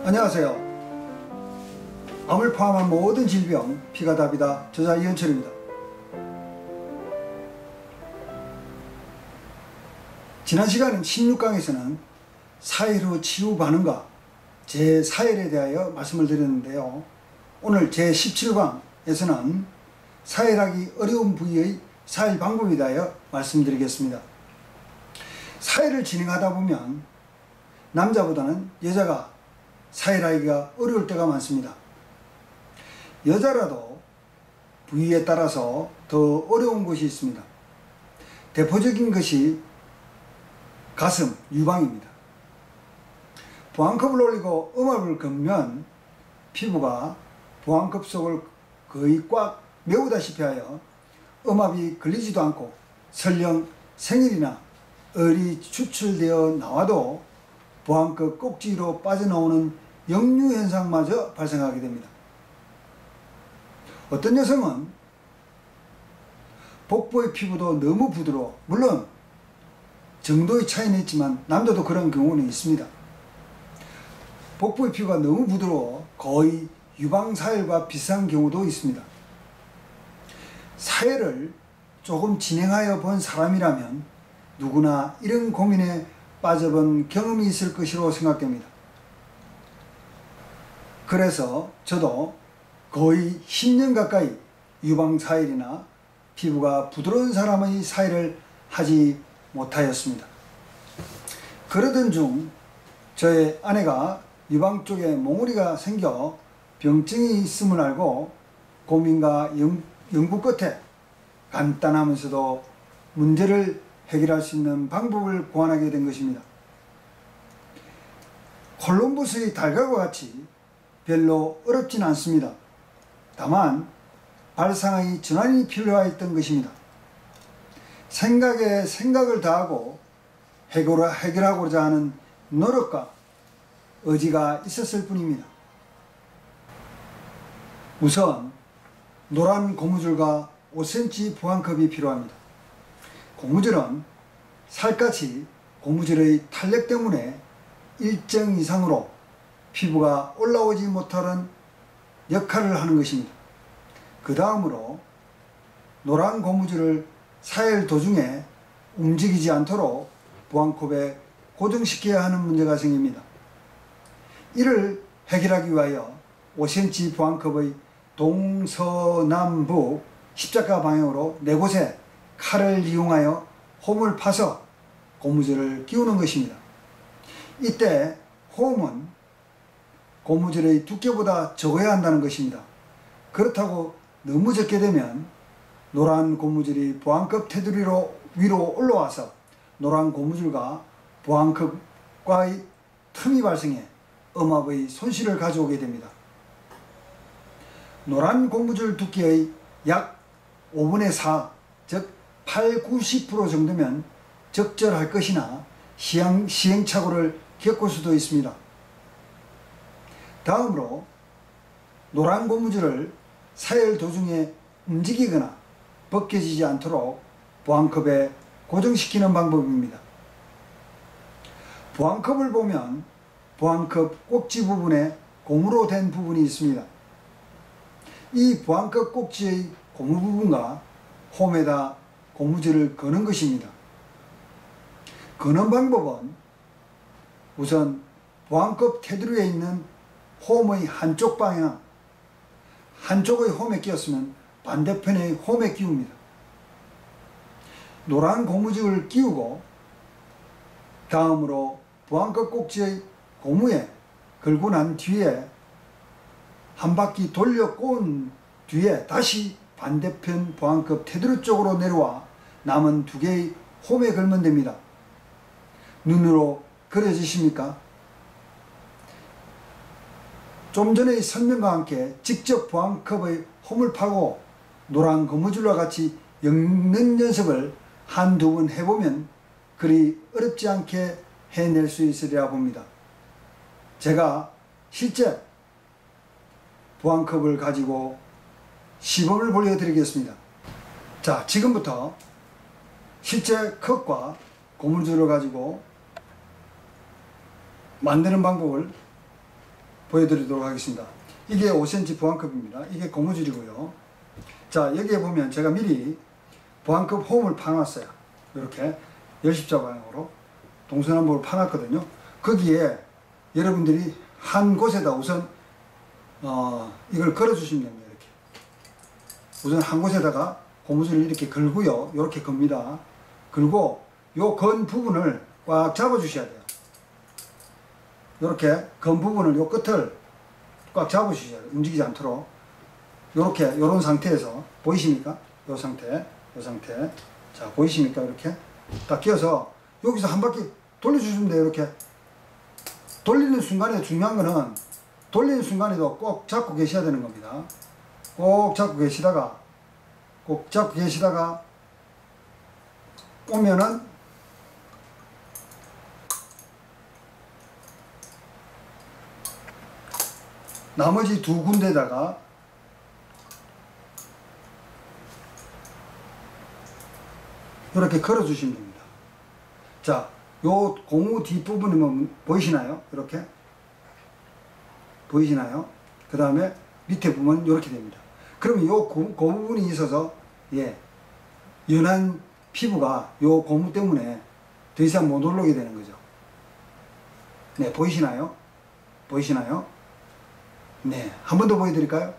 안녕하세요. 암을 포함한 모든 질병 피가 답이다. 저자 이현철입니다. 지난 시간 16강에서는 사일 후 치유 반응과 제4일에 대하여 말씀을 드렸는데요. 오늘 제17강에서는 사일하기 어려운 부위의 사일 방법에 대하여 말씀드리겠습니다. 사일을 진행하다 보면 남자보다는 여자가 사일하기가 어려울 때가 많습니다. 여자라도 부위에 따라서 더 어려운 곳이 있습니다. 대표적인 것이 가슴, 유방입니다. 보안컵을 올리고 음압을 걸면 피부가 보안컵 속을 거의 꽉 메우다시피 하여 음압이 걸리지도 않고 설령 생일이나 얼이 추출되어 나와도 보안컵 꼭지로 빠져나오는 역류현상마저 발생하게 됩니다. 어떤 여성은 복부의 피부도 너무 부드러워, 물론 정도의 차이는 있지만 남자도 그런 경우는 있습니다. 복부의 피부가 너무 부드러워 거의 유방사일과 비슷한 경우도 있습니다. 사일을 조금 진행하여 본 사람이라면 누구나 이런 고민에 빠져본 경험이 있을 것이라고 생각됩니다. 그래서 저도 거의 10년 가까이 유방사일이나 피부가 부드러운 사람의 사일을 하지 못하였습니다. 그러던 중 저의 아내가 유방 쪽에 몽우리가 생겨 병증이 있음을 알고 고민과 연구 끝에 간단하면서도 문제를 해결할 수 있는 방법을 고안하게 된 것입니다. 콜럼버스의 달걀과 같이 별로 어렵진 않습니다. 다만 발상의 전환이 필요했던 것입니다. 생각에 생각을 더하고 해결하고자 하는 노력과 의지가 있었을 뿐입니다. 우선 노란 고무줄과 5cm 보안컵이 필요합니다. 고무줄은 살갗이 고무줄의 탄력 때문에 일정 이상으로 피부가 올라오지 못하는 역할을 하는 것입니다. 그 다음으로 노란 고무줄을 사일 도중에 움직이지 않도록 보안컵에 고정시켜야 하는 문제가 생깁니다. 이를 해결하기 위하여 5cm 보안컵의 동서남북 십자가 방향으로 4곳에 칼을 이용하여 홈을 파서 고무줄을 끼우는 것입니다. 이때 홈은 고무줄의 두께보다 적어야 한다는 것입니다. 그렇다고 너무 적게 되면 노란 고무줄이 보안컵 테두리 위로 올라와서 노란 고무줄과 보안컵과의 틈이 발생해 음압의 손실을 가져오게 됩니다. 노란 고무줄 두께의 약 5분의 4, 즉 80~90% 정도면 적절할 것이나 시행착오를 겪을 수도 있습니다. 다음으로 노란 고무줄을 사일 도중에 움직이거나 벗겨지지 않도록 보안컵에 고정시키는 방법입니다. 보안컵을 보면 보안컵 꼭지 부분에 고무로 된 부분이 있습니다. 이 보안컵 꼭지의 고무 부분과 홈에다 고무줄을 거는 것입니다. 거는 방법은 우선 보안컵 테두리에 있는 홈의 한쪽 방향, 한쪽의 홈에 끼웠으면 반대편의 홈에 끼웁니다. 노란 고무줄을 끼우고 다음으로 보안컵 꼭지의 고무에 걸고 난 뒤에 한 바퀴 돌려 꼬은 뒤에 다시 반대편 보안컵 테두리 쪽으로 내려와 남은 2개의 홈에 걸면 됩니다. 눈으로 그려지십니까? 좀 전의 설명과 함께 직접 보안컵의 홈을 파고 노란 고무줄과 같이 엮는 연습을 한두 번 해보면 그리 어렵지 않게 해낼 수 있으리라 봅니다. 제가 실제 보안컵을 가지고 시범을 보여드리겠습니다. 자, 지금부터 실제 컵과 고무줄을 가지고 만드는 방법을 보여드리도록 하겠습니다. 이게 5cm 보안컵입니다. 이게 고무줄이고요. 자, 여기에 보면 제가 미리 보안컵 홈을 파놨어요. 이렇게 열십자 방향으로 동서남북으로 파놨거든요. 거기에 여러분들이 한 곳에다 우선 이걸 걸어 주시면 됩니다. 이렇게 우선 한 곳에다가 고무줄을 이렇게 걸고요. 이렇게 겁니다. 걸고 요 건 부분을 꽉 잡아 주셔야 돼요. 이렇게 건 부분을 요 끝을 꽉 잡아 주셔야 돼요. 움직이지 않도록. 요렇게 요런 상태에서 보이십니까? 요 상태, 요 상태. 자, 보이십니까? 이렇게 딱 끼워서 여기서 한 바퀴 돌려주시면 돼요. 이렇게 돌리는 순간에 중요한 거는 돌리는 순간에도 꼭 잡고 계셔야 되는 겁니다. 꼭 잡고 계시다가 오면은 나머지 두 군데다가 이렇게 걸어 주시면 됩니다. 자, 요 고무 뒷부분이 보이시나요? 이렇게 보이시나요? 그 다음에 밑에 부분은 이렇게 됩니다. 그러면 요 그 부분이 있어서 연한 피부가 요 고무 때문에 더 이상 못 올라오게 되는 거죠. 네, 보이시나요? 보이시나요? 네, 한 번 더 보여드릴까요?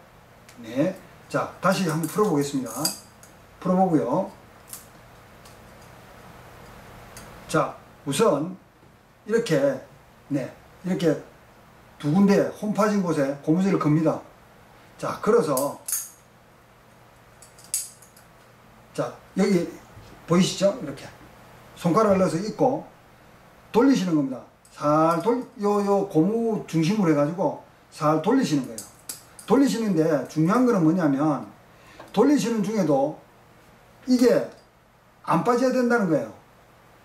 네, 자, 다시 한번 풀어보겠습니다. 풀어보고요. 자, 우선 이렇게 이렇게 두 군데 홈 파진 곳에 고무줄을 겁니다. 자, 걸어서 자, 여기 보이시죠? 이렇게 손가락을 넣어서 입고 돌리시는 겁니다. 살 요 고무 중심으로 해가지고 살 돌리시는 거예요. 돌리시는데 중요한 거는 뭐냐면 돌리시는 중에도 이게 안 빠져야 된다는 거예요.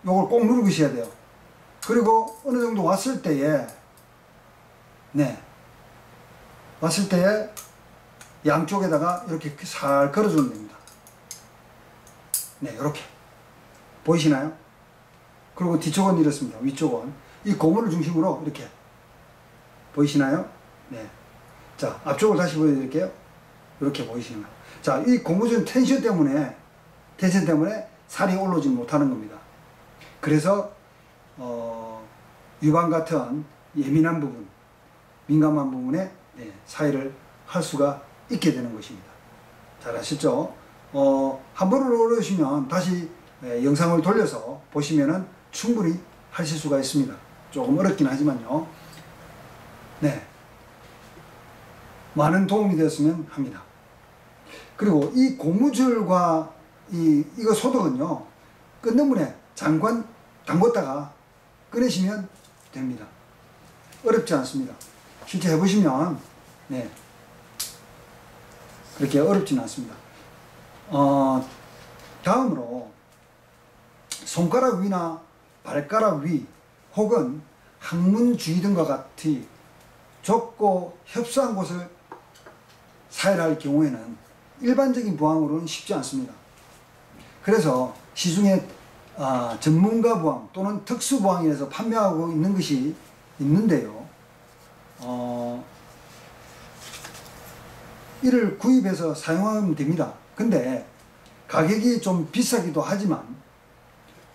요걸 꼭 누르시셔야 돼요. 그리고 어느 정도 왔을 때에 왔을 때에 양쪽에다가 이렇게 살 걸어주면 됩니다. 네, 이렇게 보이시나요? 그리고 뒤쪽은 이렇습니다. 위쪽은 이 고무를 중심으로 이렇게 보이시나요? 네. 자, 앞쪽을 다시 보여드릴게요. 이렇게 보이시는 거예요. 자, 이 고무줄 텐션 때문에 살이 올라오지 못하는 겁니다. 그래서 유방 같은 예민한 부분, 민감한 부분에 사이를 할 수가 있게 되는 것입니다. 잘 아셨죠? 한 번을 어려우시면 다시 영상을 돌려서 보시면은 충분히 하실 수가 있습니다. 조금 어렵긴 하지만요. 네. 많은 도움이 되었으면 합니다. 그리고 이 고무줄과 이거 소독은요, 끝너문에 담궜다가 꺼내시면 됩니다. 어렵지 않습니다. 실제 해보시면, 그렇게 어렵지는 않습니다. 다음으로, 손가락 위나 발가락 위, 혹은 항문 주위 등과 같이 좁고 협소한 곳을 사용할 경우에는 일반적인 보안으로는 쉽지 않습니다. 그래서 시중에 전문가 보안 또는 특수 보안이라서 판매하고 있는 것이 있는데요. 이를 구입해서 사용하면 됩니다. 근데 가격이 좀 비싸기도 하지만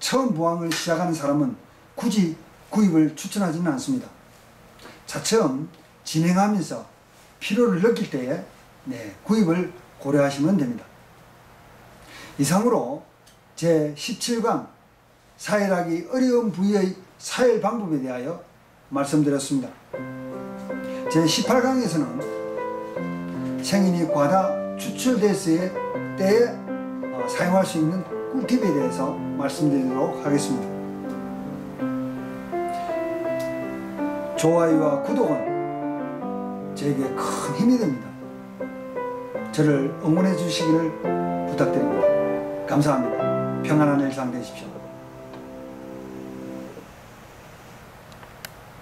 처음 보안을 시작하는 사람은 굳이 구입을 추천하지는 않습니다. 차츰 진행하면서 필요를 느낄 때에 구입을 고려하시면 됩니다. 이상으로 제17강 사혈하기 어려운 부위의 사혈 방법에 대하여 말씀드렸습니다. 제18강에서는 생인이 과다 추출됐을 때에 사용할 수 있는 꿀팁에 대해서 말씀드리도록 하겠습니다. 좋아요와 구독은 저에게 큰 힘이 됩니다. 저를 응원해 주시기를 부탁드립니다. 감사합니다. 평안한 일상 되십시오.